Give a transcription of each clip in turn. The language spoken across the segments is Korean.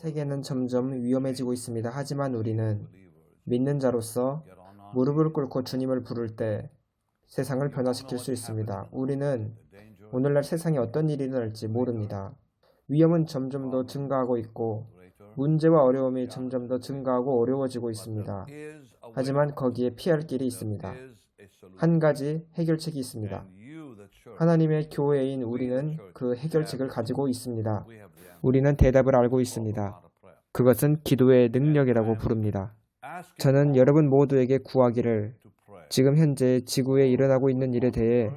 세계는 점점 위험해지고 있습니다. 하지만 우리는 믿는 자로서 무릎을 꿇고 주님을 부를 때 세상을 변화시킬 수 있습니다. 우리는 오늘날 세상에 어떤 일이 일어날지 모릅니다. 위험은 점점 더 증가하고 있고 문제와 어려움이 점점 더 증가하고 어려워지고 있습니다. 하지만 거기에 피할 길이 있습니다. 한 가지 해결책이 있습니다. 하나님의 교회인 우리는 그 해결책을 가지고 있습니다. 우리는 대답을 알고 있습니다. 그것은 기도의 능력이라고 부릅니다. 저는 여러분 모두에게 구하기를 지금 현재 지구에 일어나고 있는 일에 대해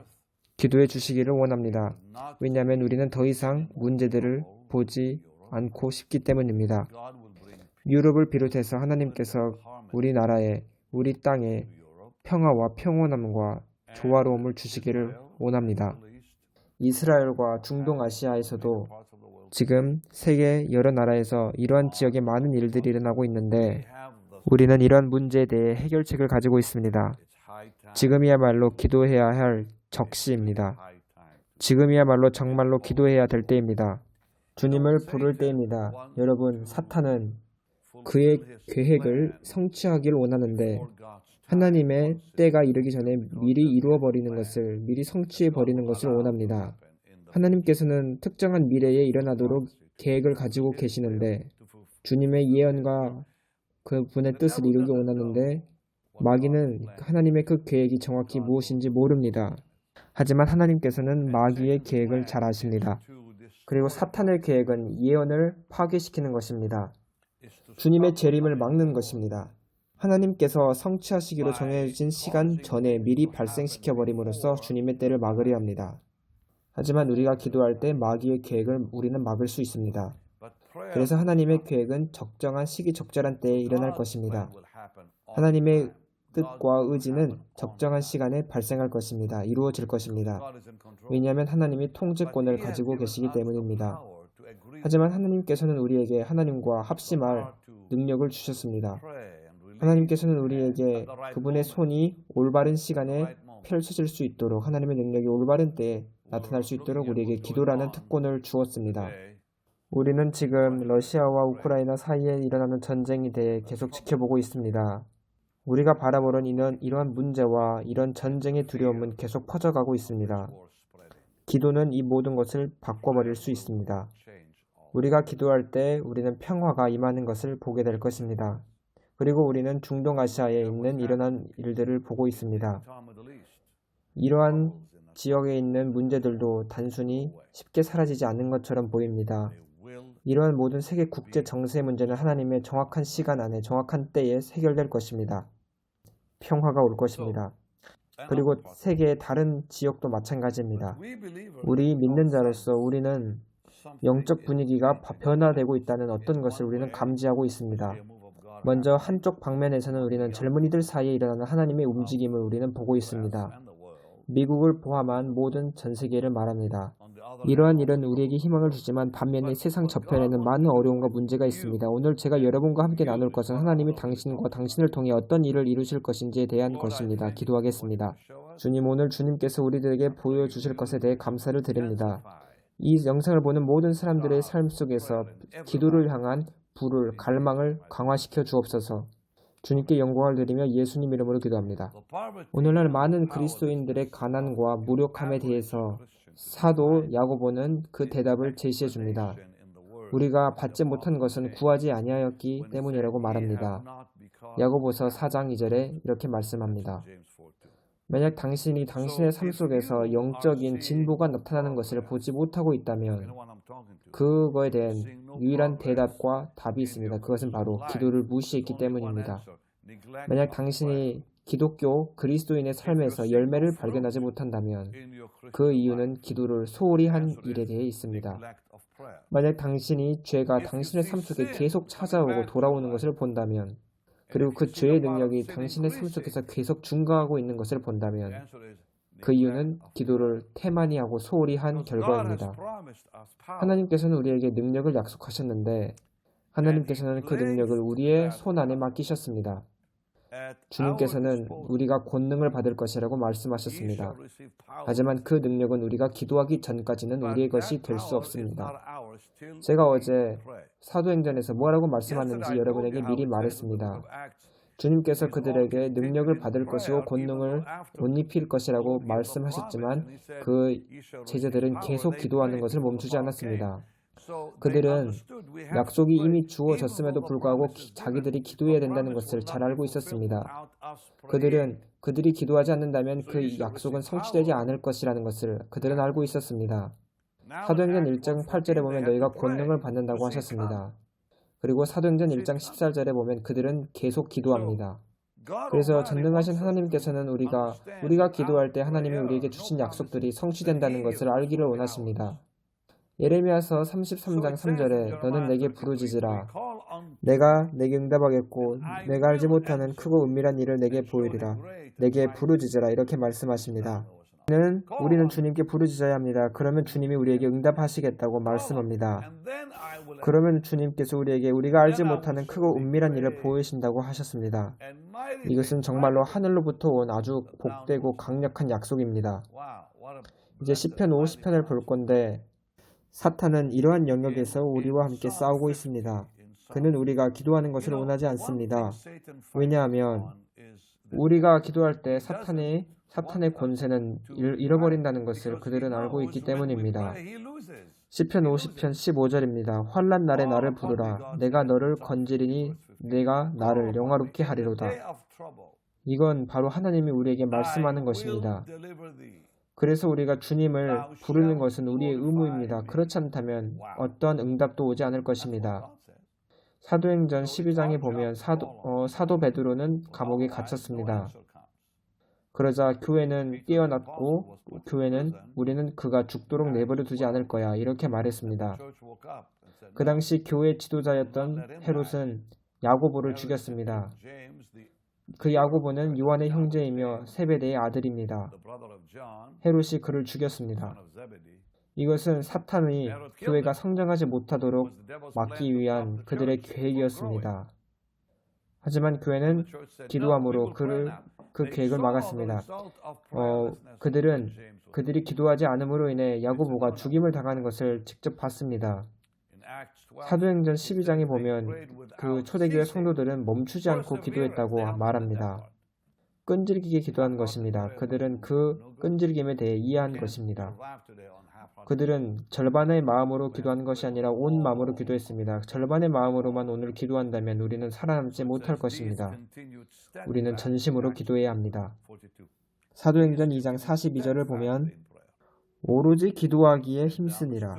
기도해 주시기를 원합니다. 왜냐하면 우리는 더 이상 문제들을 보지 않고 싶기 때문입니다. 유럽을 비롯해서 하나님께서 우리나라에, 우리 땅에 평화와 평온함과 조화로움을 주시기를 원합니다. 이스라엘과 중동아시아에서도 지금 세계 여러 나라에서 이러한 지역에 많은 일들이 일어나고 있는데 우리는 이러한 문제에 대해 해결책을 가지고 있습니다. 지금이야말로 기도해야 할 적시입니다. 지금이야말로 정말로 기도해야 될 때입니다. 주님을 부를 때입니다. 여러분, 사탄은 그의 계획을 성취하길 원하는데 하나님의 때가 이르기 전에 미리 이루어버리는 것을, 미리 성취해버리는 것을 원합니다. 하나님께서는 특정한 미래에 일어나도록 계획을 가지고 계시는데 주님의 예언과 그분의 뜻을 이루기 원하는데 마귀는 하나님의 그 계획이 정확히 무엇인지 모릅니다. 하지만 하나님께서는 마귀의 계획을 잘 아십니다. 그리고 사탄의 계획은 예언을 파괴시키는 것입니다. 주님의 재림을 막는 것입니다. 하나님께서 성취하시기로 정해진 시간 전에 미리 발생시켜버림으로써 주님의 때를 막으려 합니다. 하지만 우리가 기도할 때 마귀의 계획을 우리는 막을 수 있습니다. 그래서 하나님의 계획은 적정한 시기 적절한 때에 일어날 것입니다. 하나님의 뜻과 의지는 적정한 시간에 발생할 것입니다. 이루어질 것입니다. 왜냐하면 하나님이 통제권을 가지고 계시기 때문입니다. 하지만 하나님께서는 우리에게 하나님과 합심할 능력을 주셨습니다. 하나님께서는 우리에게 그분의 손이 올바른 시간에 펼쳐질 수 있도록 하나님의 능력이 올바른 때에 나타날 수 있도록 우리에게 기도라는 특권을 주었습니다. 우리는 지금 러시아와 우크라이나 사이에 일어나는 전쟁에 대해 계속 지켜보고 있습니다. 우리가 바라보는 이러한 문제와 이런 전쟁의 두려움은 계속 퍼져가고 있습니다. 기도는 이 모든 것을 바꿔버릴 수 있습니다. 우리가 기도할 때 우리는 평화가 임하는 것을 보게 될 것입니다. 그리고 우리는 중동아시아에 있는 일어난 일들을 보고 있습니다. 이러한 지역에 있는 문제들도 단순히 쉽게 사라지지 않는 것처럼 보입니다. 이러한 모든 세계 국제 정세 문제는 하나님의 정확한 시간 안에 정확한 때에 해결될 것입니다. 평화가 올 것입니다. 그리고 세계의 다른 지역도 마찬가지입니다. 우리 믿는 자로서 우리는 영적 분위기가 변화되고 있다는 어떤 것을 우리는 감지하고 있습니다. 먼저 한쪽 방면에서는 우리는 젊은이들 사이에 일어나는 하나님의 움직임을 우리는 보고 있습니다. 미국을 포함한 모든 전 세계를 말합니다. 이러한 일은 우리에게 희망을 주지만 반면에 세상 저편에는 많은 어려움과 문제가 있습니다. 오늘 제가 여러분과 함께 나눌 것은 하나님이 당신과 당신을 통해 어떤 일을 이루실 것인지에 대한 것입니다. 기도하겠습니다. 주님, 오늘 주님께서 우리들에게 보여주실 것에 대해 감사를 드립니다. 이 영상을 보는 모든 사람들의 삶 속에서 기도를 향한 불을, 갈망을 강화시켜 주옵소서. 주님께 영광을 드리며 예수님 이름으로 기도합니다. 오늘날 많은 그리스도인들의 가난과 무력함에 대해서 사도 야고보는 그 대답을 제시해 줍니다. 우리가 받지 못한 것은 구하지 아니하였기 때문이라고 말합니다. 야고보서 4장 2절에 이렇게 말씀합니다. 만약 당신이 당신의 삶 속에서 영적인 진보가 나타나는 것을 보지 못하고 있다면 그거에 대한 유일한 대답과 답이 있습니다. 그것은 바로 기도를 무시했기 때문입니다. 만약 당신이 기독교 그리스도인의 삶에서 열매를 발견하지 못한다면 그 이유는 기도를 소홀히 한 일에 대해 있습니다. 만약 당신이 죄가 당신의 삶 속에 계속 찾아오고 돌아오는 것을 본다면 그리고 그 죄의 능력이 당신의 삶 속에서 계속 증가하고 있는 것을 본다면 그 이유는 기도를 태만히 하고 소홀히 한 결과입니다. 하나님께서는 우리에게 능력을 약속하셨는데 하나님께서는 그 능력을 우리의 손 안에 맡기셨습니다. 주님께서는 우리가 권능을 받을 것이라고 말씀하셨습니다. 하지만 그 능력은 우리가 기도하기 전까지는 우리의 것이 될 수 없습니다. 제가 어제 사도행전에서 뭐라고 말씀하는지 여러분에게 미리 말했습니다. 주님께서 그들에게 능력을 받을 것이고 권능을 못 입힐 것이라고 말씀하셨지만 그 제자들은 계속 기도하는 것을 멈추지 않았습니다. 그들은 약속이 이미 주어졌음에도 불구하고 자기들이 기도해야 된다는 것을 잘 알고 있었습니다. 그들이 기도하지 않는다면 그 약속은 성취되지 않을 것이라는 것을 그들은 알고 있었습니다. 사도행전 1장 8절에 보면 너희가 권능을 받는다고 하셨습니다. 그리고 사도행전 1장 14절에 보면 그들은 계속 기도합니다. 그래서 전능하신 하나님께서는 우리가 기도할 때 하나님이 우리에게 주신 약속들이 성취된다는 것을 알기를 원하십니다. 예레미야서 33장 3절에 너는 내게 부르짖으라. 내가 내게 응답하겠고 내가 알지 못하는 크고 은밀한 일을 내게 보이리라. 내게 부르짖으라 이렇게 말씀하십니다. 우리는 주님께 부르짖어야 합니다. 그러면 주님이 우리에게 응답하시겠다고 말씀합니다. 그러면 주님께서 우리가 알지 못하는 크고 은밀한 일을 보이신다고 하셨습니다. 이것은 정말로 하늘로부터 온 아주 복되고 강력한 약속입니다. 이제 시편 50편을 볼 건데 사탄은 이러한 영역에서 우리와 함께 싸우고 있습니다. 그는 우리가 기도하는 것을 원하지 않습니다. 왜냐하면 우리가 기도할 때 사탄의 권세는 잃어버린다는 것을 그들은 알고 있기 때문입니다. 시편 50편 15절입니다. 환난 날에 나를 부르라. 내가 너를 건지리니 내가 나를 영화롭게 하리로다. 이건 바로 하나님이 우리에게 말씀하는 것입니다. 그래서 우리가 주님을 부르는 것은 우리의 의무입니다. 그렇지 않다면 어떠한 응답도 오지 않을 것입니다. 사도행전 12장에 보면 사도 베드로는 감옥에 갇혔습니다. 그러자 교회는 깨어났고 우리는 그가 죽도록 내버려 두지 않을 거야 이렇게 말했습니다. 그 당시 교회 지도자였던 헤롯은 야고보를 죽였습니다. 그 야고보는 요한의 형제이며 세베대의 아들입니다. 헤롯이 그를 죽였습니다. 이것은 사탄이 교회가 성장하지 못하도록 막기 위한 그들의 계획이었습니다. 하지만 교회는 기도함으로 그 계획을 막았습니다. 그들이 기도하지 않음으로 인해 야고보가 죽임을 당하는 것을 직접 봤습니다. 사도행전 12장에 보면 그 초대교회 성도들은 멈추지 않고 기도했다고 말합니다. 끈질기게 기도한 것입니다. 그들은 그 끈질김에 대해 이해한 것입니다. 그들은 절반의 마음으로 기도한 것이 아니라 온 마음으로 기도했습니다. 절반의 마음으로만 오늘 기도한다면 우리는 살아남지 못할 것입니다. 우리는 전심으로 기도해야 합니다. 사도행전 2장 42절을 보면 오로지 기도하기에 힘쓰니라.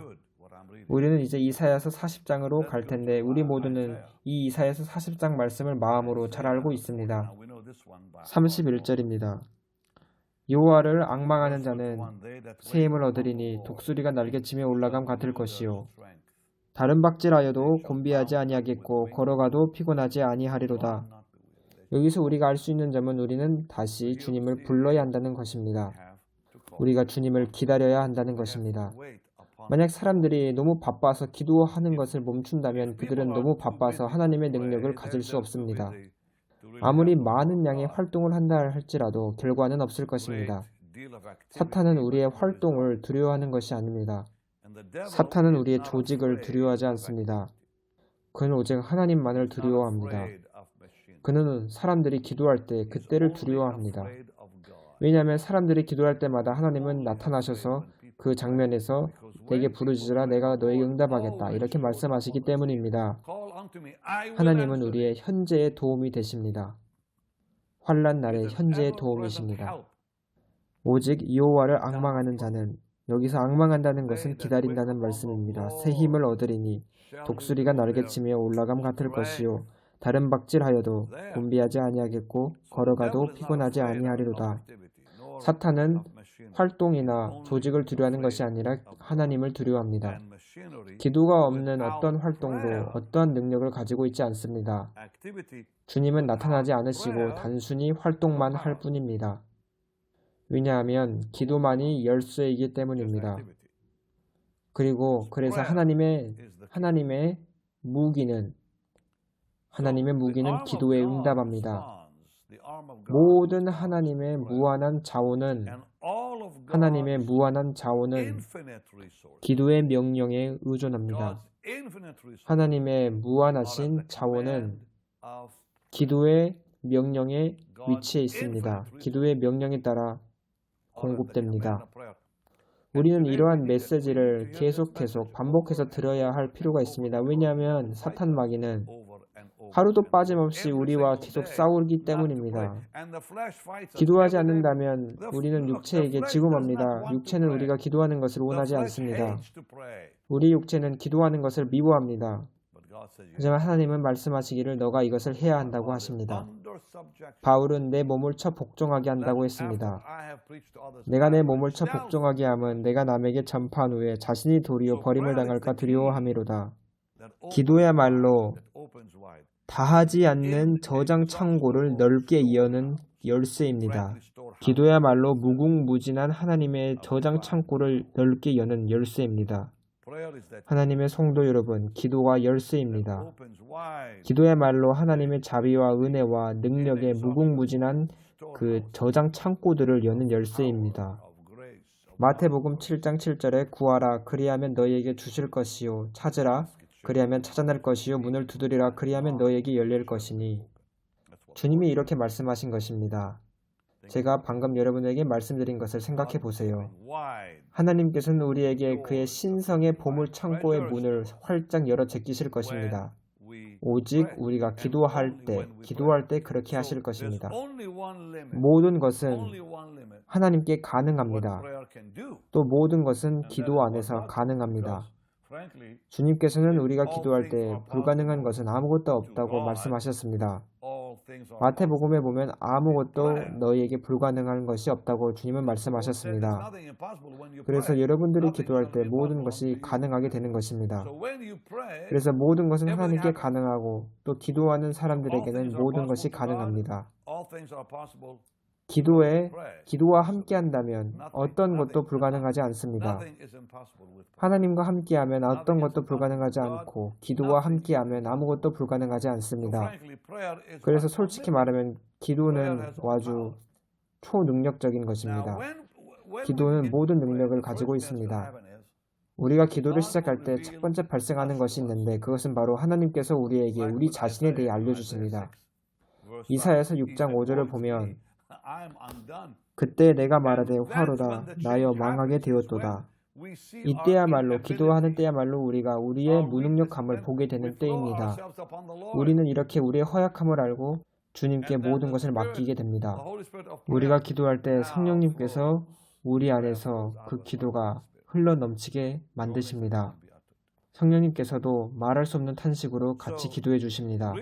우리는 이제 이사야서 40장으로 갈 텐데 우리 모두는 이 이사야서 40장 말씀을 마음으로 잘 알고 있습니다. 31절입니다. 여호와를 앙망하는 자는 새 힘을 얻으리니 독수리가 날개치며 올라감 같을 것이요 다른 박질하여도 곤비하지 아니하겠고 걸어가도 피곤하지 아니하리로다. 여기서 우리가 알 수 있는 점은 우리는 다시 주님을 불러야 한다는 것입니다. 우리가 주님을 기다려야 한다는 것입니다. 만약 사람들이 너무 바빠서 기도하는 것을 멈춘다면 그들은 너무 바빠서 하나님의 능력을 가질 수 없습니다. 아무리 많은 양의 활동을 한다 할지라도 결과는 없을 것입니다. 사탄은 우리의 활동을 두려워하는 것이 아닙니다. 사탄은 우리의 조직을 두려워하지 않습니다. 그는 오직 하나님만을 두려워합니다. 그는 사람들이 기도할 때 그때를 두려워합니다. 왜냐하면 사람들이 기도할 때마다 하나님은 나타나셔서 그 장면에서 내게 부르짖으라 내가 너에게 응답하겠다 이렇게 말씀하시기 때문입니다. 하나님은 우리의 현재의 도움이 되십니다. 환난 날의 현재의 도움이십니다. 오직 여호와를 앙망하는 자는 여기서 앙망한다는 것은 기다린다는 말씀입니다. 새 힘을 얻으리니 독수리가 날개치며 올라감 같을 것이요 다른 박질하여도 곤비하지 아니하겠고 걸어가도 피곤하지 아니하리로다. 사탄은 활동이나 조직을 두려워하는 것이 아니라 하나님을 두려워합니다. 기도가 없는 어떤 활동도 어떠한 능력을 가지고 있지 않습니다. 주님은 나타나지 않으시고 단순히 활동만 할 뿐입니다. 왜냐하면 기도만이 열쇠이기 때문입니다. 그래서 하나님의 무기는 기도에 응답합니다. 모든 하나님의 무한한 자원은 하나님의 무한한 자원은 기도의 명령에 의존합니다. 하나님의 무한하신 자원은 기도의 명령에 위치해 있습니다. 기도의 명령에 따라 공급됩니다. 우리는 이러한 메시지를 계속 반복해서 들어야 할 필요가 있습니다. 왜냐하면 사탄 마귀는 하루도 빠짐없이 우리와 계속 싸우기 때문입니다. 기도하지 않는다면 우리는 육체에게 지고 맙니다. 육체는 우리가 기도하는 것을 원하지 않습니다. 우리 육체는 기도하는 것을 미워합니다. 하지만 하나님은 말씀하시기를 너가 이것을 해야 한다고 하십니다. 바울은 내 몸을 쳐 복종하게 한다고 했습니다. 내가 내 몸을 쳐 복종하게 함은 내가 남에게 전파한 후에 자신이 도리어 버림을 당할까 두려워함이로다. 기도야말로 다하지 않는 저장 창고를 넓게 여는 열쇠입니다. 기도야말로 무궁무진한 하나님의 저장 창고를 넓게 여는 열쇠입니다. 하나님의 성도 여러분, 기도가 열쇠입니다. 기도야말로 하나님의 자비와 은혜와 능력의 무궁무진한 그 저장 창고들을 여는 열쇠입니다. 마태복음 7장 7절에 구하라 그리하면 너희에게 주실 것이요 찾으라 그리하면 찾아낼 것이요 문을 두드리라 그리하면 너희에게 열릴 것이니 주님이 이렇게 말씀하신 것입니다. 제가 방금 여러분에게 말씀드린 것을 생각해 보세요. 하나님께서는 우리에게 그의 신성의 보물 창고의 문을 활짝 열어 제끼실 것입니다. 오직 우리가 기도할 때 그렇게 하실 것입니다. 모든 것은 하나님께 가능합니다. 또 모든 것은 기도 안에서 가능합니다. 주님께서는 우리가 기도할 때 불가능한 것은 아무것도 없다고 말씀하셨습니다. 마태복음에 보면 아무것도 너희에게 불가능한 것이 없다고 주님은 말씀하셨습니다. 그래서 여러분들이 기도할 때 모든 것이 가능하게 되는 것입니다. 그래서 모든 것은 하나님께 가능하고 또 기도하는 사람들에게는 모든 것이 가능합니다. 기도와 함께 한다면 어떤 것도 불가능하지 않습니다. 하나님과 함께하면 어떤 것도 불가능하지 않고 기도와 함께하면 아무것도 불가능하지 않습니다. 그래서 솔직히 말하면 기도는 아주 초능력적인 것입니다. 기도는 모든 능력을 가지고 있습니다. 우리가 기도를 시작할 때 첫 번째 발생하는 것이 있는데 그것은 바로 하나님께서 우리에게 우리 자신에 대해 알려주십니다. 이사야서 6장 5절을 보면 그때 내가 말하되 화로다 나여 망하게 되었도다. 이때야말로 기도하는 때야말로 우리가 우리의 무능력함을 보게 되는 때입니다. 우리는 이렇게 우리의 허약함을 알고 주님께 모든 것을 맡기게 됩니다. 우리가 기도할 때 성령님께서 우리 안에서 그 기도가 흘러넘치게 만드십니다. 성령님께서도 말할 수 없는 탄식으로 같이 기도해 주십니다.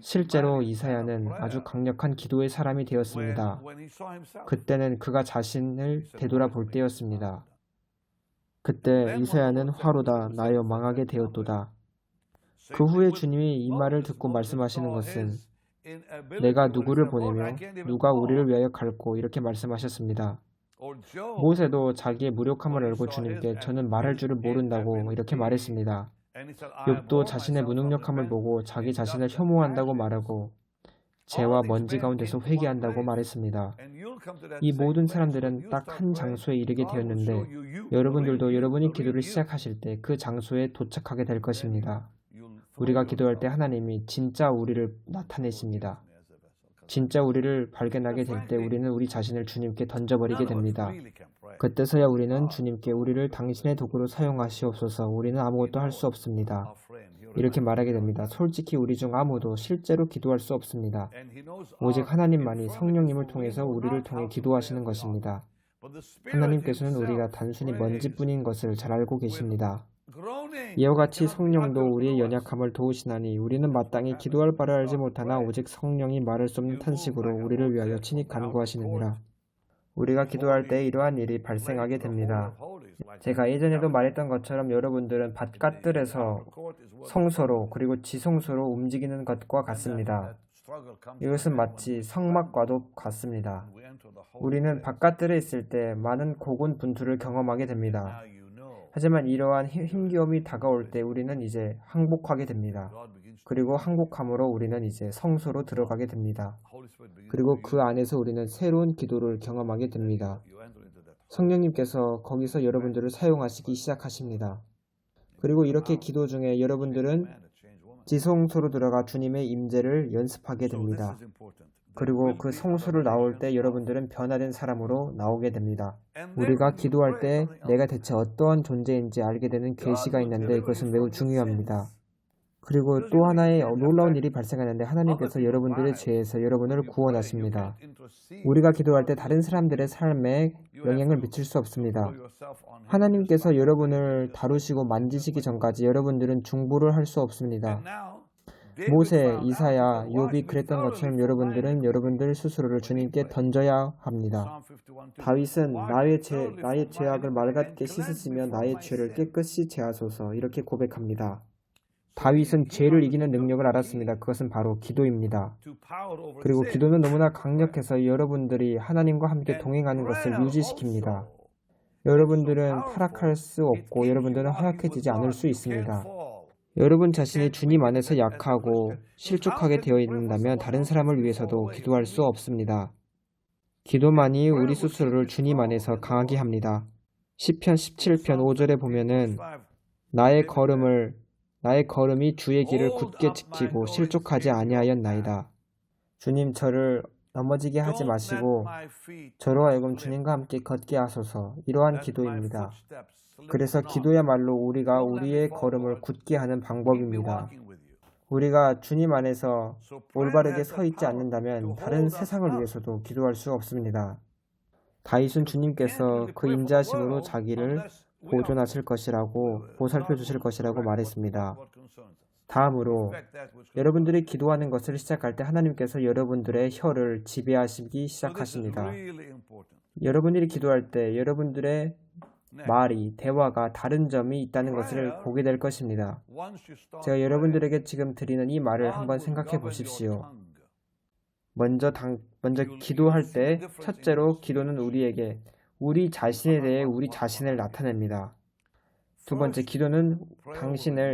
실제로 이사야는 아주 강력한 기도의 사람이 되었습니다. 그때는 그가 자신을 되돌아볼 때였습니다. 그때 이사야는 화로다 나여 망하게 되었도다. 그 후에 주님이 이 말을 듣고 말씀하시는 것은 내가 누구를 보내며 누가 우리를 위하여 갈고 이렇게 말씀하셨습니다. 모세도 자기의 무력함을 알고 주님께 저는 말할 줄을 모른다고 이렇게 말했습니다. 욥도 자신의 무능력함을 보고 자기 자신을 혐오한다고 말하고 재와 먼지 가운데서 회개한다고 말했습니다. 이 모든 사람들은 딱 한 장소에 이르게 되었는데 여러분들도 여러분이 기도를 시작하실 때 그 장소에 도착하게 될 것입니다. 우리가 기도할 때 하나님이 진짜 우리를 나타내십니다. 진짜 우리를 발견하게 될 때 우리는 우리 자신을 주님께 던져버리게 됩니다. 그때서야 우리는 주님께 우리를 당신의 도구로 사용하시옵소서 우리는 아무것도 할 수 없습니다. 이렇게 말하게 됩니다. 솔직히 우리 중 아무도 실제로 기도할 수 없습니다. 오직 하나님만이 성령님을 통해서 우리를 통해 기도하시는 것입니다. 하나님께서는 우리가 단순히 먼지뿐인 것을 잘 알고 계십니다. 이와 같이 성령도 우리의 연약함을 도우시나니 우리는 마땅히 기도할 바를 알지 못하나 오직 성령이 말할 수 없는 탄식으로 우리를 위하여 친히 간구하시느니라. 우리가 기도할 때 이러한 일이 발생하게 됩니다. 제가 예전에도 말했던 것처럼 여러분들은 바깥들에서 성소로 그리고 지성소로 움직이는 것과 같습니다. 이것은 마치 성막과도 같습니다. 우리는 바깥들에 있을 때 많은 고군분투를 경험하게 됩니다. 하지만 이러한 힘겨움이 다가올 때 우리는 이제 항복하게 됩니다. 그리고 항복함으로 우리는 이제 성소로 들어가게 됩니다. 그리고 그 안에서 우리는 새로운 기도를 경험하게 됩니다. 성령님께서 거기서 여러분들을 사용하시기 시작하십니다. 그리고 이렇게 기도 중에 여러분들은 지성소로 들어가 주님의 임재를 연습하게 됩니다. 그리고 그 성소를 나올 때 여러분들은 변화된 사람으로 나오게 됩니다. 우리가 기도할 때 내가 대체 어떠한 존재인지 알게 되는 계시가 있는데 이것은 매우 중요합니다. 그리고 또 하나의 놀라운 일이 발생하는데 하나님께서 여러분들의 죄에서 여러분을 구원하십니다. 우리가 기도할 때 다른 사람들의 삶에 영향을 미칠 수 없습니다. 하나님께서 여러분을 다루시고 만지시기 전까지 여러분들은 중보를 할 수 없습니다. 모세, 이사야, 욥이 그랬던 것처럼 여러분들은 여러분들 스스로를 주님께 던져야 합니다. 다윗은 나의 죄악을 맑게 씻으시며 나의 죄를 깨끗이 제하소서 이렇게 고백합니다. 다윗은 죄를 이기는 능력을 알았습니다. 그것은 바로 기도입니다. 그리고 기도는 너무나 강력해서 여러분들이 하나님과 함께 동행하는 것을 유지시킵니다. 여러분들은 타락할 수 없고 여러분들은 허약해지지 않을 수 있습니다. 여러분 자신이 주님 안에서 약하고 실족하게 되어 있는다면 다른 사람을 위해서도 기도할 수 없습니다. 기도만이 우리 스스로를 주님 안에서 강하게 합니다. 시편 17편 5절에 보면은 나의 걸음이 주의 길을 굳게 지키고 실족하지 아니하였나이다. 주님 저를 넘어지게 하지 마시고 저로 하여금 주님과 함께 걷게 하소서. 이러한 기도입니다. 그래서 기도야말로 우리가 우리의 걸음을 굳게 하는 방법입니다. 우리가 주님 안에서 올바르게 서 있지 않는다면 다른 세상을 위해서도 기도할 수 없습니다. 다윗은 주님께서 그 인자하심으로 자기를 보존하실 것이라고 보살펴 주실 것이라고 말했습니다. 다음으로 여러분들이 기도하는 것을 시작할 때 하나님께서 여러분들의 혀를 지배하시기 시작하십니다. 여러분들이 기도할 때 여러분들의 말이, 대화가 다른 점이 있다는 것을 보게 될 것입니다. 제가 여러분들에게 지금 드리는 이 말을 한번 생각해 보십시오. 먼저 기도할 때 첫째로 기도는 우리에게 우리 자신에 대해 우리 자신을 나타냅니다. 두 번째, 기도는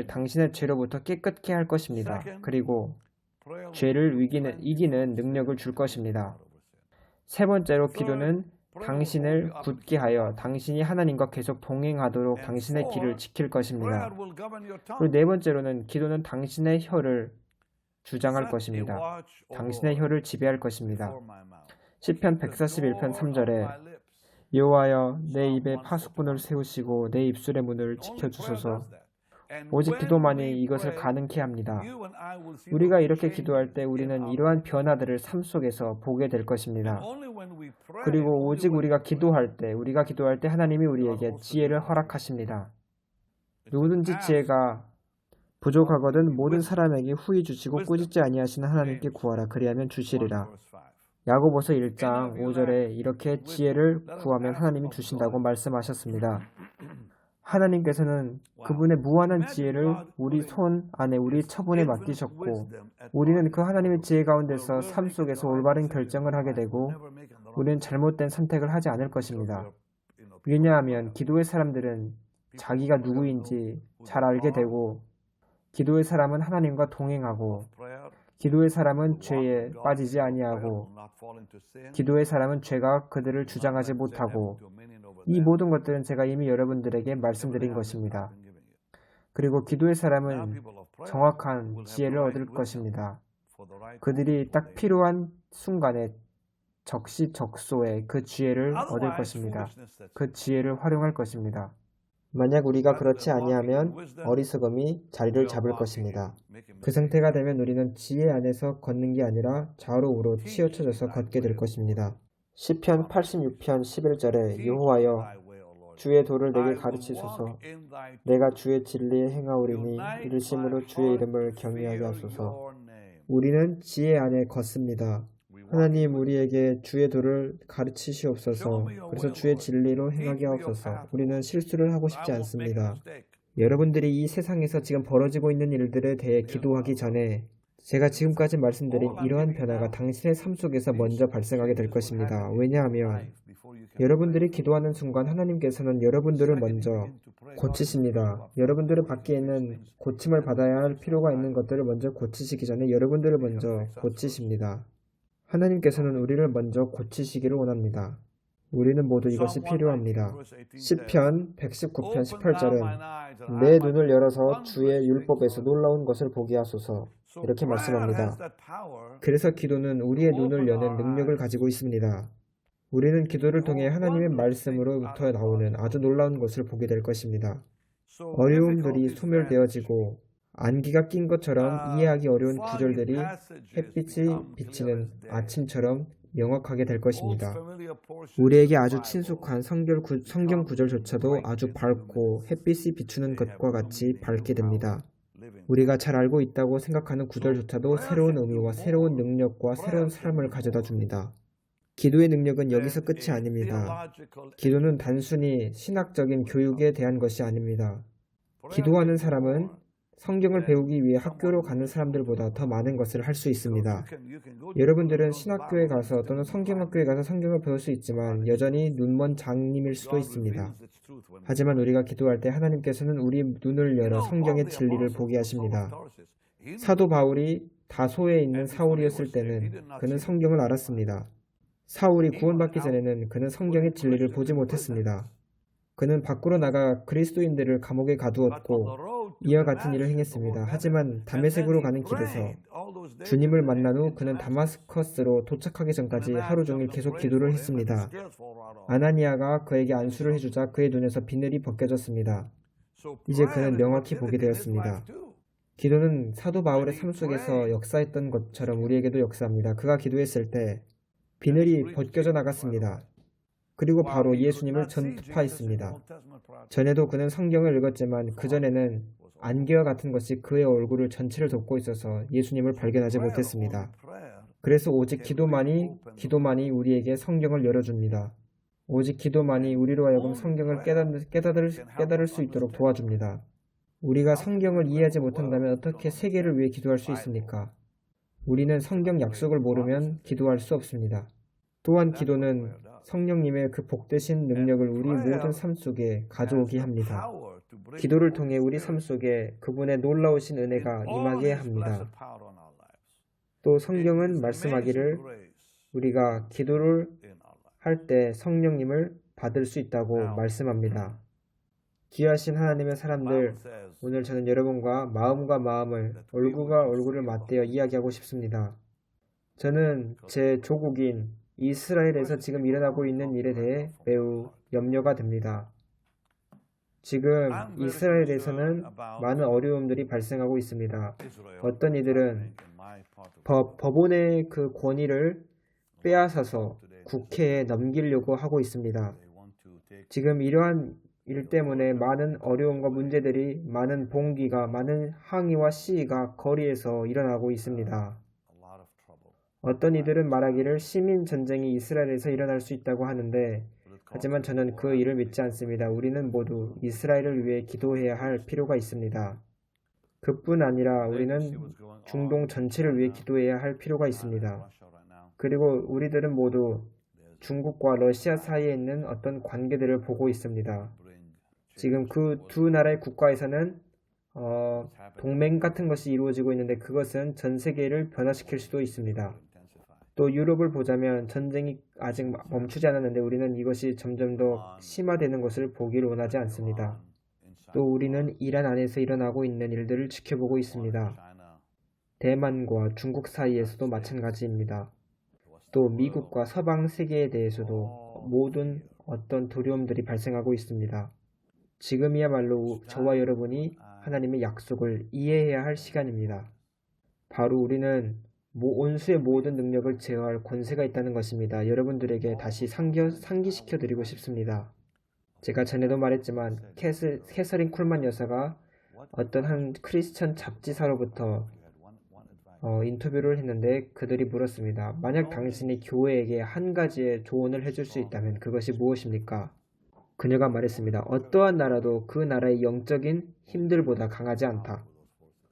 당신의 죄로부터 깨끗게 할 것입니다. 그리고 죄를 이기는 능력을 줄 것입니다. 세 번째로, 기도는 당신을 굳게 하여 당신이 하나님과 계속 동행하도록 당신의 길을 지킬 것입니다. 그리고 네 번째로는, 기도는 당신의 혀를 주장할 것입니다. 당신의 혀를 지배할 것입니다. 시편 141편 3절에 여호와여 내 입에 파수꾼을 세우시고 내 입술의 문을 지켜주소서. 오직 기도만이 이것을 가능케 합니다. 우리가 이렇게 기도할 때 우리는 이러한 변화들을 삶 속에서 보게 될 것입니다. 그리고 오직 우리가 기도할 때 하나님이 우리에게 지혜를 허락하십니다. 누구든지 지혜가 부족하거든 모든 사람에게 후히 주시고 꾸짖지 아니하시는 하나님께 구하라. 그리하면 주시리라. 야고보서 1장 5절에 이렇게 지혜를 구하면 하나님이 주신다고 말씀하셨습니다. 하나님께서는 그분의 무한한 지혜를 우리 손 안에 우리 처분에 맡기셨고 우리는 그 하나님의 지혜 가운데서 삶 속에서 올바른 결정을 하게 되고 우리는 잘못된 선택을 하지 않을 것입니다. 왜냐하면 기도의 사람들은 자기가 누구인지 잘 알게 되고 기도의 사람은 하나님과 동행하고 기도의 사람은 죄에 빠지지 아니하고 기도의 사람은 죄가 그들을 주장하지 못하고 이 모든 것들은 제가 이미 여러분들에게 말씀드린 것입니다. 그리고 기도의 사람은 정확한 지혜를 얻을 것입니다. 그들이 딱 필요한 순간에 적시적소에 그 지혜를 얻을 것입니다. 그 지혜를 활용할 것입니다. 만약 우리가 그렇지 아니하면 어리석음이 자리를 잡을 것입니다. 그 상태가 되면 우리는 지혜 안에서 걷는 게 아니라 좌로 우로 치우쳐져서 걷게 될 것입니다. 시편 86편 11절에 여호와여 주의 도를 내게 가르치소서. 내가 주의 진리에 행하오리니 이르심으로 주의 이름을 경외하게 하소서. 우리는 지혜 안에 걷습니다. 하나님 우리에게 주의 도를 가르치시옵소서. 그래서 주의 진리로 행하게 하옵소서. 우리는 실수를 하고 싶지 않습니다. 여러분들이 이 세상에서 지금 벌어지고 있는 일들에 대해 기도하기 전에 제가 지금까지 말씀드린 이러한 변화가 당신의 삶 속에서 먼저 발생하게 될 것입니다. 왜냐하면 여러분들이 기도하는 순간 하나님께서는 여러분들을 먼저 고치십니다. 여러분들의 밖에 있는 고침을 받아야 할 필요가 있는 것들을 먼저 고치시기 전에 여러분들을 먼저 고치십니다. 하나님께서는 우리를 먼저 고치시기를 원합니다. 우리는 모두 이것이 필요합니다. 시편 119편 18절은 내 눈을 열어서 주의 율법에서 놀라운 것을 보게 하소서 이렇게 말씀합니다. 그래서 기도는 우리의 눈을 여는 능력을 가지고 있습니다. 우리는 기도를 통해 하나님의 말씀으로부터 나오는 아주 놀라운 것을 보게 될 것입니다. 어려움들이 소멸되어지고 안개가 낀 것처럼 이해하기 어려운 구절들이 햇빛이 비치는 아침처럼 명확하게 될 것입니다. 우리에게 아주 친숙한 성경 구절조차도 아주 밝고 햇빛이 비추는 것과 같이 밝게 됩니다. 우리가 잘 알고 있다고 생각하는 구절조차도 새로운 의미와 새로운 능력과 새로운 삶을 가져다 줍니다. 기도의 능력은 여기서 끝이 아닙니다. 기도는 단순히 신학적인 교육에 대한 것이 아닙니다. 기도하는 사람은 성경을 배우기 위해 학교로 가는 사람들보다 더 많은 것을 할 수 있습니다. 여러분들은 신학교에 가서 또는 성경학교에 가서 성경을 배울 수 있지만 여전히 눈먼 장님일 수도 있습니다. 하지만 우리가 기도할 때 하나님께서는 우리 눈을 열어 성경의 진리를 보게 하십니다. 사도 바울이 다소에 있는 사울이었을 때는 그는 성경을 알았습니다. 사울이 구원받기 전에는 그는 성경의 진리를 보지 못했습니다. 그는 밖으로 나가 그리스도인들을 감옥에 가두었고 이와 같은 일을 행했습니다. 하지만 다메섹으로 가는 길에서 주님을 만난 후 그는 다마스커스로 도착하기 전까지 하루 종일 계속 기도를 했습니다. 아나니아가 그에게 안수를 해주자 그의 눈에서 비늘이 벗겨졌습니다. 이제 그는 명확히 보게 되었습니다. 기도는 사도 바울의 삶 속에서 역사했던 것처럼 우리에게도 역사합니다. 그가 기도했을 때 비늘이 벗겨져 나갔습니다. 그리고 바로 예수님을 전파했습니다. 전에도 그는 성경을 읽었지만 그전에는 안개와 같은 것이 그의 얼굴을 전체를 덮고 있어서 예수님을 발견하지 못했습니다. 그래서 오직 기도만이 우리에게 성경을 열어줍니다. 오직 기도만이 우리로 하여금 성경을 깨달을 수 있도록 도와줍니다. 우리가 성경을 이해하지 못한다면 어떻게 세계를 위해 기도할 수 있습니까? 우리는 성경 약속을 모르면 기도할 수 없습니다. 또한 기도는 성령님의 그 복되신 능력을 우리 모든 삶 속에 가져오게 합니다. 기도를 통해 우리 삶 속에 그분의 놀라우신 은혜가 임하게 합니다. 또 성경은 말씀하기를 우리가 기도를 할 때 성령님을 받을 수 있다고 말씀합니다. 귀하신 하나님의 사람들, 오늘 저는 여러분과 마음을, 얼굴과 얼굴을 맞대어 이야기하고 싶습니다. 저는 제 조국인 이스라엘에서 지금 일어나고 있는 일에 대해 매우 염려가 됩니다. 지금 이스라엘에서는 많은 어려움들이 발생하고 있습니다. 어떤 이들은 법원의 그 권위를 빼앗아서 국회에 넘기려고 하고 있습니다. 지금 이러한 일 때문에 많은 어려움과 문제들이 많은 봉기가, 많은 항의와 시위가 거리에서 일어나고 있습니다. 어떤 이들은 말하기를 시민 전쟁이 이스라엘에서 일어날 수 있다고 하는데 하지만 저는 그 일을 믿지 않습니다. 우리는 모두 이스라엘을 위해 기도해야 할 필요가 있습니다. 그뿐 아니라 우리는 중동 전체를 위해 기도해야 할 필요가 있습니다. 그리고 우리들은 모두 중국과 러시아 사이에 있는 어떤 관계들을 보고 있습니다. 지금 그 두 나라의 국가에서는 동맹 같은 것이 이루어지고 있는데 그것은 전 세계를 변화시킬 수도 있습니다. 또 유럽을 보자면 전쟁이 아직 멈추지 않았는데 우리는 이것이 점점 더 심화되는 것을 보기를 원하지 않습니다. 또 우리는 이란 안에서 일어나고 있는 일들을 지켜보고 있습니다. 대만과 중국 사이에서도 마찬가지입니다. 또 미국과 서방 세계에 대해서도 모든 어떤 두려움들이 발생하고 있습니다. 지금이야말로 저와 여러분이 하나님의 약속을 이해해야 할 시간입니다. 바로 우리는 온수의 모든 능력을 제어할 권세가 있다는 것입니다. 여러분들에게 다시 상기시켜 드리고 싶습니다. 제가 전에도 말했지만 캐서린 쿨만 여사가 어떤 한 크리스천 잡지사로부터 인터뷰를 했는데 그들이 물었습니다. 만약 당신이 교회에게 한 가지의 조언을 해줄 수 있다면 그것이 무엇입니까? 그녀가 말했습니다. 어떠한 나라도 그 나라의 영적인 힘들보다 강하지 않다.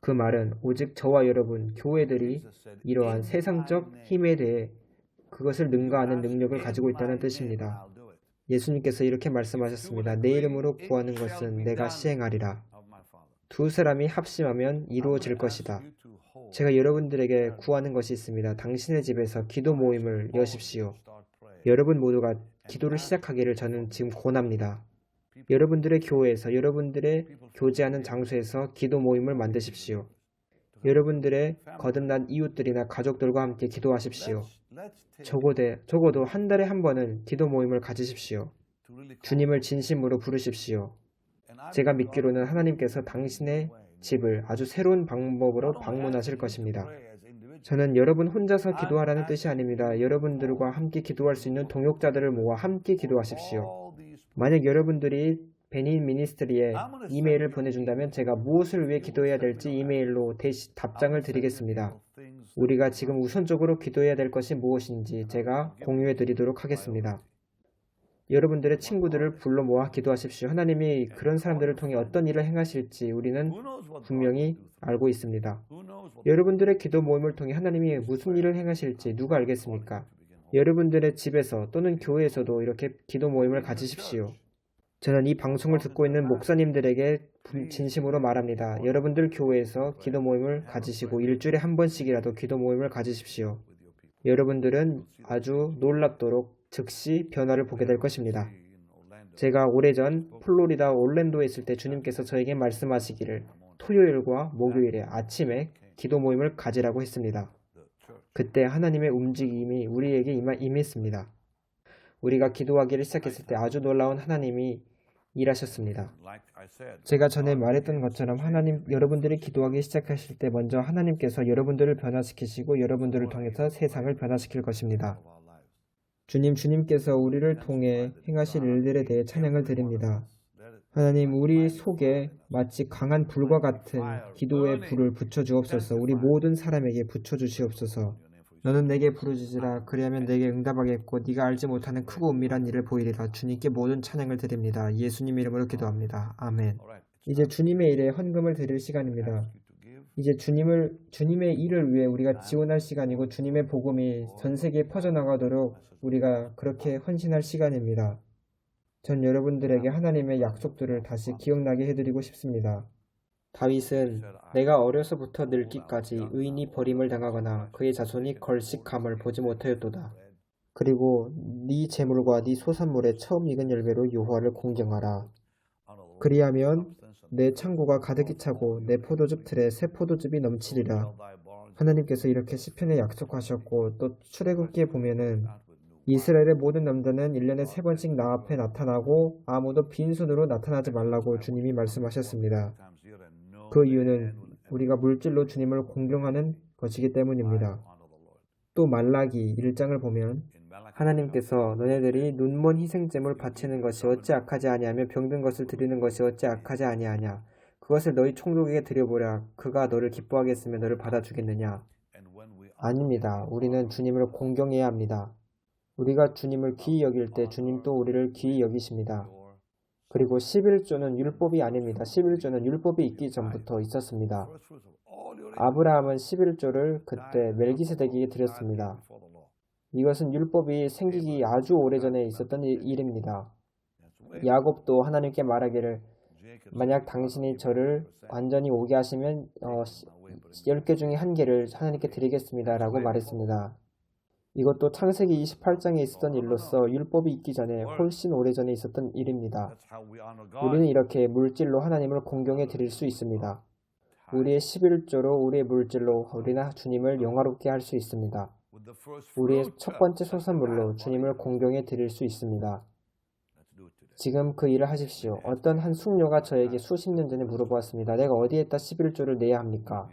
그 말은 오직 저와 여러분, 교회들이 이러한 세상적 힘에 대해 그것을 능가하는 능력을 가지고 있다는 뜻입니다. 예수님께서 이렇게 말씀하셨습니다. 내 이름으로 구하는 것은 내가 시행하리라. 두 사람이 합심하면 이루어질 것이다. 제가 여러분들에게 구하는 것이 있습니다. 당신의 집에서 기도 모임을 여십시오. 여러분 모두가 기도를 시작하기를 저는 지금 권합니다. 여러분들의 교회에서, 여러분들의 교제하는 장소에서 기도 모임을 만드십시오. 여러분들의 거듭난 이웃들이나 가족들과 함께 기도하십시오. 적어도 한 달에 한 번은 기도 모임을 가지십시오. 주님을 진심으로 부르십시오. 제가 믿기로는 하나님께서 당신의 집을 아주 새로운 방법으로 방문하실 것입니다. 저는 여러분 혼자서 기도하라는 뜻이 아닙니다. 여러분들과 함께 기도할 수 있는 동역자들을 모아 함께 기도하십시오. 만약 여러분들이 베닌 미니스트리에 이메일을 보내준다면 제가 무엇을 위해 기도해야 될지 이메일로 답장을 드리겠습니다. 우리가 지금 우선적으로 기도해야 될 것이 무엇인지 제가 공유해 드리도록 하겠습니다. 여러분들의 친구들을 불러 모아 기도하십시오. 하나님이 그런 사람들을 통해 어떤 일을 행하실지 우리는 분명히 알고 있습니다. 여러분들의 기도 모임을 통해 하나님이 무슨 일을 행하실지 누가 알겠습니까? 여러분들의 집에서 또는 교회에서도 이렇게 기도 모임을 가지십시오. 저는 이 방송을 듣고 있는 목사님들에게 진심으로 말합니다. 여러분들 교회에서 기도 모임을 가지시고 일주일에 한 번씩이라도 기도 모임을 가지십시오. 여러분들은 아주 놀랍도록 즉시 변화를 보게 될 것입니다. 제가 오래전 플로리다 올랜도에 있을 때 주님께서 저에게 말씀하시기를 토요일과 목요일에 아침에 기도 모임을 가지라고 했습니다. 그때 하나님의 움직임이 우리에게 임했습니다. 우리가 기도하기를 시작했을 때 아주 놀라운 하나님이 일하셨습니다. 제가 전에 말했던 것처럼 여러분들이 기도하기 시작하실 때 먼저 하나님께서 여러분들을 변화시키시고 여러분들을 통해서 세상을 변화시킬 것입니다. 주님께서 우리를 통해 행하실 일들에 대해 찬양을 드립니다. 하나님, 우리 속에 마치 강한 불과 같은 기도의 불을 붙여주옵소서. 우리 모든 사람에게 붙여주시옵소서. 너는 내게 부르짖으라. 그리하면 내게 응답하겠고 네가 알지 못하는 크고 은밀한 일을 보이리라. 주님께 모든 찬양을 드립니다. 예수님 이름으로 기도합니다. 아멘. 이제 주님의 일에 헌금을 드릴 시간입니다. 이제 주님의 일을 위해 우리가 지원할 시간이고 주님의 복음이 전 세계에 퍼져나가도록 우리가 그렇게 헌신할 시간입니다. 전 여러분들에게 하나님의 약속들을 다시 기억나게 해드리고 싶습니다. 다윗은 내가 어려서부터 늙기까지 의인이 버림을 당하거나 그의 자손이 걸식함을 보지 못하였도다. 그리고 네 재물과 네 소산물의 처음 익은 열매로 여호와를 공경하라. 그리하면 내 창고가 가득히 차고 내 포도즙 틀에 새 포도즙이 넘치리라. 하나님께서 이렇게 시편에 약속하셨고 또 출애굽기에 보면은 이스라엘의 모든 남자는 1년에 3번씩 나 앞에 나타나고 아무도 빈손으로 나타나지 말라고 주님이 말씀하셨습니다. 그 이유는 우리가 물질로 주님을 공경하는 것이기 때문입니다. 또 말라기 1장을 보면 하나님께서 너네들이 눈먼 희생제물 바치는 것이 어찌 악하지 아니하며 병든 것을 드리는 것이 어찌 악하지 아니하냐. 그것을 너희 총독에게 드려보라. 그가 너를 기뻐하겠으며 너를 받아주겠느냐. 아닙니다. 우리는 주님을 공경해야 합니다. 우리가 주님을 귀히 여길 때 주님도 우리를 귀히 여기십니다. 그리고 11조는 율법이 아닙니다. 11조는 율법이 있기 전부터 있었습니다. 아브라함은 11조를 그때 멜기세덱에게 드렸습니다. 이것은 율법이 생기기 아주 오래전에 있었던 일입니다. 야곱도 하나님께 말하기를 만약 당신이 저를 완전히 오게 하시면 10개 중에 1개를 하나님께 드리겠습니다 라고 말했습니다. 이것도 창세기 28장에 있었던 일로서 율법이 있기 전에 훨씬 오래전에 있었던 일입니다. 우리는 이렇게 물질로 하나님을 공경해 드릴 수 있습니다. 우리의 11조로 우리의 물질로 우리나 주님을 영화롭게 할 수 있습니다. 우리의 첫 번째 소산물로 주님을 공경해 드릴 수 있습니다. 지금 그 일을 하십시오. 어떤 한 숙녀가 저에게 수십 년 전에 물어보았습니다. 내가 어디에다 11조를 내야 합니까?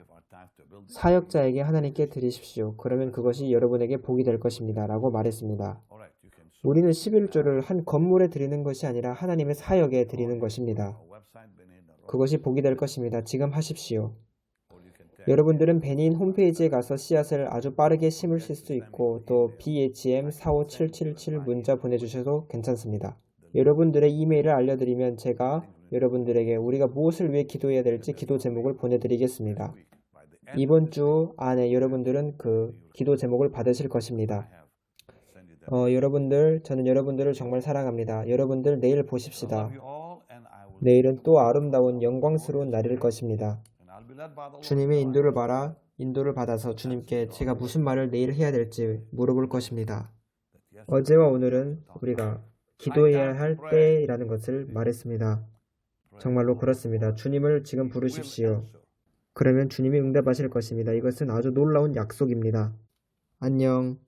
사역자에게 하나님께 드리십시오. 그러면 그것이 여러분에게 복이 될 것입니다. 라고 말했습니다. 우리는 11조를 한 건물에 드리는 것이 아니라 하나님의 사역에 드리는 것입니다. 그것이 복이 될 것입니다. 지금 하십시오. 여러분들은 베닌 홈페이지에 가서 씨앗을 아주 빠르게 심으실 수 있고 또 BHM45777 문자 보내주셔도 괜찮습니다. 여러분들의 이메일을 알려드리면 제가 여러분들에게 우리가 무엇을 위해 기도해야 될지 기도 제목을 보내드리겠습니다. 이번 주 안에 여러분들은 그 기도 제목을 받으실 것입니다. 저는 여러분들을 정말 사랑합니다. 여러분들 내일 보십시다. 내일은 또 아름다운 영광스러운 날일 것입니다. 주님의 인도를 받아서 주님께 제가 무슨 말을 내일 해야 될지 물어볼 것입니다. 어제와 오늘은 우리가 기도해야 할 때라는 것을 말했습니다. 정말로 그렇습니다. 주님을 지금 부르십시오. 그러면 주님이 응답하실 것입니다. 이것은 아주 놀라운 약속입니다. 안녕.